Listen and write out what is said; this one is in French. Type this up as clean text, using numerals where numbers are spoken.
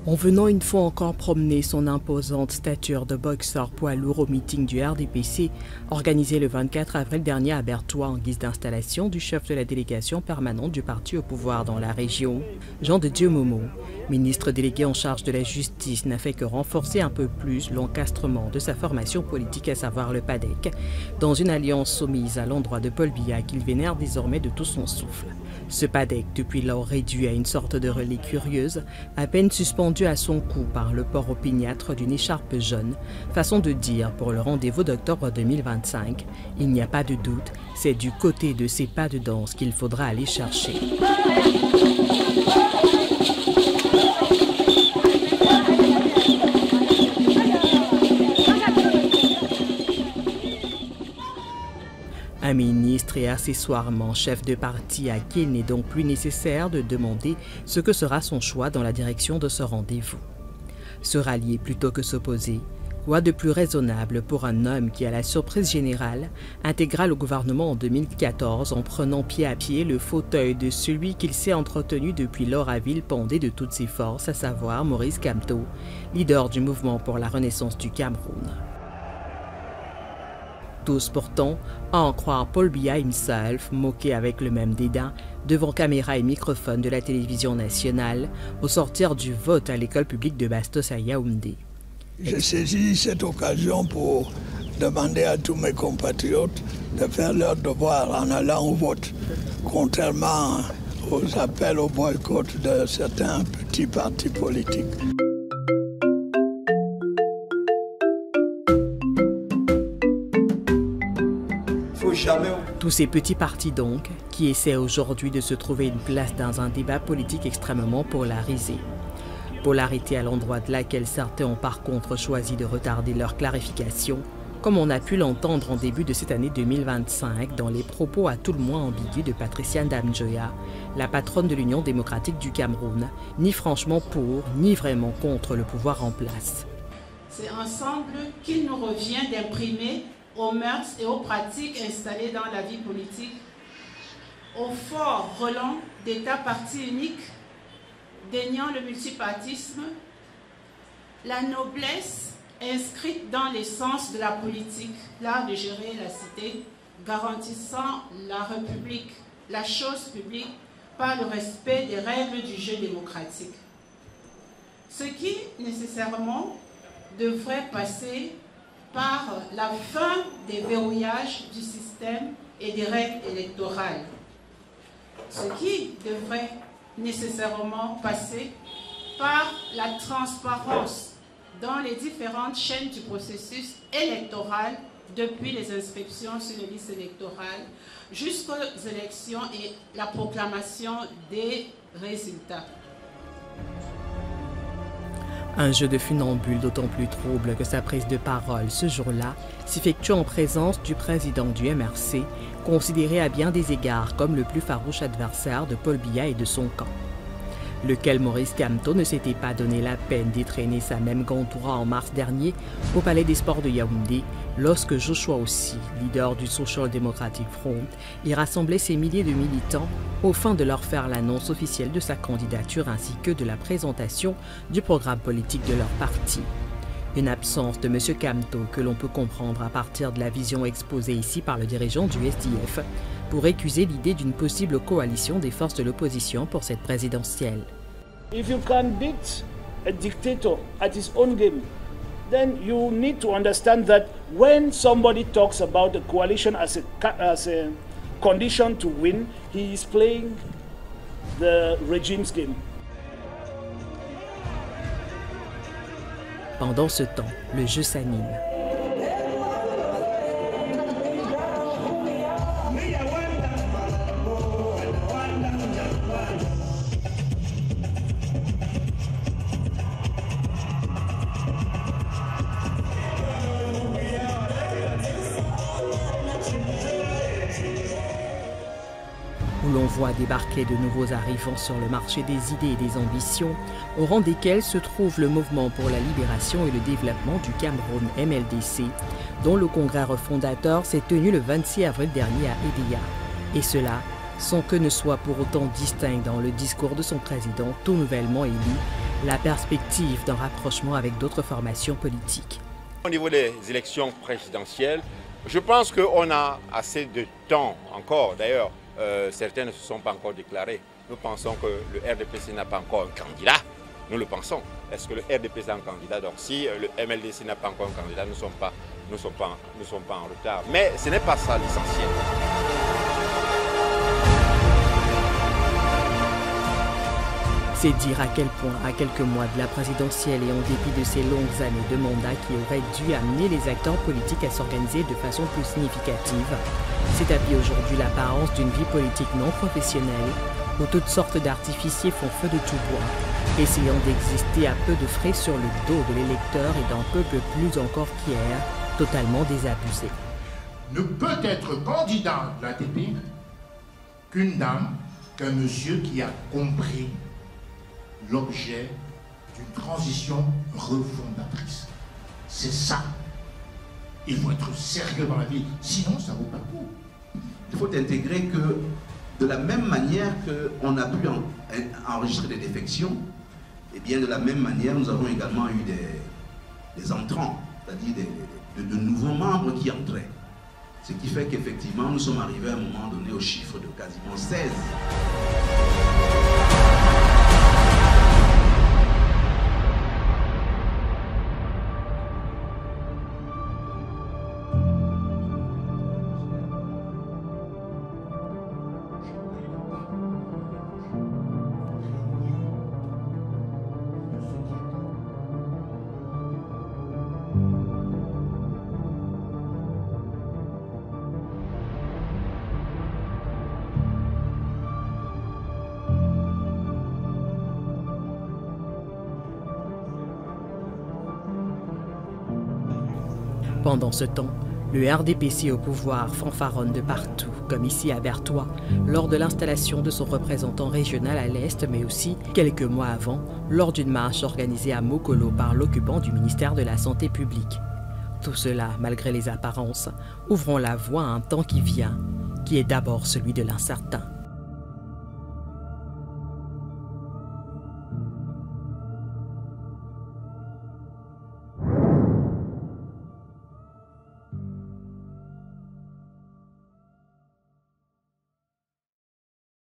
En venant une fois encore promener son imposante stature de boxeur poids lourd au meeting du RDPC, organisé le 24 avril dernier à Berthois en guise d'installation du chef de la délégation permanente du parti au pouvoir dans la région, Jean de Dieu Momo, ministre délégué en charge de la justice, n'a fait que renforcer un peu plus l'encastrement de sa formation politique, à savoir le PADEC, dans une alliance soumise à l'endroit de Paul Biya qu'il vénère désormais de tout son souffle. Ce PADEC, depuis lors réduit à une sorte de relais curieuse, à peine suspendu à son cou par le port opiniâtre d'une écharpe jaune, façon de dire pour le rendez-vous d'octobre 2025, il n'y a pas de doute, c'est du côté de ces pas de danse qu'il faudra aller chercher. Un ministre et accessoirement chef de parti à qui il n'est donc plus nécessaire de demander ce que sera son choix dans la direction de ce rendez-vous. Se rallier plutôt que s'opposer, quoi de plus raisonnable pour un homme qui, à la surprise générale, intégra le gouvernement en 2014 en prenant pied à pied le fauteuil de celui qu'il s'est entretenu depuis lors à vilipender de toutes ses forces, à savoir Maurice Kamto, leader du mouvement pour la renaissance du Cameroun. Tous pourtant, à en croire Paul Biya himself, moqué avec le même dédain devant caméra et microphone de la télévision nationale au sortir du vote à l'école publique de Bastos à Yaoundé. J'ai saisi cette occasion pour demander à tous mes compatriotes de faire leur devoir en allant au vote, contrairement aux appels au boycott de certains petits partis politiques. Tous ces petits partis donc, qui essaient aujourd'hui de se trouver une place dans un débat politique extrêmement polarisé. Polarité à l'endroit de laquelle certains ont par contre choisi de retarder leur clarification, comme on a pu l'entendre en début de cette année 2025 dans les propos à tout le moins ambigus de Patricia Ndamjoya, la patronne de l'Union démocratique du Cameroun, ni franchement pour, ni vraiment contre le pouvoir en place. C'est ensemble qu'il nous revient d'imprimer aux mœurs et aux pratiques installées dans la vie politique, au fort relent d'État parti unique, déniant le multipartisme, la noblesse inscrite dans l'essence de la politique, l'art de gérer la cité, garantissant la République, la chose publique, par le respect des règles du jeu démocratique. Ce qui, nécessairement, devrait passer par la fin des verrouillages du système et des règles électorales. Ce qui devrait nécessairement passer par la transparence dans les différentes chaînes du processus électoral, depuis les inscriptions sur les listes électorales jusqu'aux élections et la proclamation des résultats. Un jeu de funambule d'autant plus trouble que sa prise de parole ce jour-là s'effectue en présence du président du MRC, considéré à bien des égards comme le plus farouche adversaire de Paul Biya et de son camp. Lequel Maurice Kamto ne s'était pas donné la peine d'étraîner sa même gantoura en mars dernier au Palais des Sports de Yaoundé, lorsque Joshua aussi, leader du Social Democratic Front, y rassemblait ses milliers de militants au fin de leur faire l'annonce officielle de sa candidature ainsi que de la présentation du programme politique de leur parti. Une absence de M. Kamto que l'on peut comprendre à partir de la vision exposée ici par le dirigeant du SDF pour récuser l'idée d'une possible coalition des forces de l'opposition pour cette présidentielle. If you can beat a dictator at his own game, then you need to understand that when somebody talks about a coalition as a condition to win, he is playing the regime's game. Pendant ce temps, le jeu s'anime. Où l'on voit débarquer de nouveaux arrivants sur le marché des idées et des ambitions, au rang desquels se trouve le Mouvement pour la libération et le développement du Cameroun MLDC, dont le congrès refondateur s'est tenu le 26 avril dernier à Edea. Et cela sans que ne soit pour autant distinct dans le discours de son président tout nouvellement élu la perspective d'un rapprochement avec d'autres formations politiques. Au niveau des élections présidentielles, je pense qu'on a assez de temps encore. D'ailleurs, certains ne se sont pas encore déclarés. Nous pensons que le RDPC n'a pas encore un candidat. Nous le pensons. Est-ce que le RDPC a un candidat? Donc si le MLDC n'a pas encore un candidat, nous ne sommes pas en retard. Mais ce n'est pas ça l'essentiel. C'est dire à quel point, à quelques mois de la présidentielle et en dépit de ces longues années de mandat qui auraient dû amener les acteurs politiques à s'organiser de façon plus significative, s'établit aujourd'hui l'apparence d'une vie politique non professionnelle où toutes sortes d'artificiers font feu de tout bois, essayant d'exister à peu de frais sur le dos de l'électeur et d'un peuple plus encore qu'hier, totalement désabusé. Ne peut être candidat de l'ATP qu'une dame, qu'un monsieur qui a compris l'objet d'une transition refondatrice. C'est ça. Il faut être sérieux dans la vie, sinon ça vaut pas le coup. Il faut intégrer que de la même manière qu'on a pu enregistrer des défections, et bien de la même manière nous avons également eu des entrants, c'est-à-dire de nouveaux membres qui entraient. Ce qui fait qu'effectivement nous sommes arrivés à un moment donné au chiffre de quasiment 16. Pendant ce temps, le RDPC au pouvoir fanfaronne de partout, comme ici à Berthois, lors de l'installation de son représentant régional à l'Est, mais aussi, quelques mois avant, lors d'une marche organisée à Mokolo par l'occupant du ministère de la Santé publique. Tout cela, malgré les apparences, ouvrant la voie à un temps qui vient, qui est d'abord celui de l'incertain.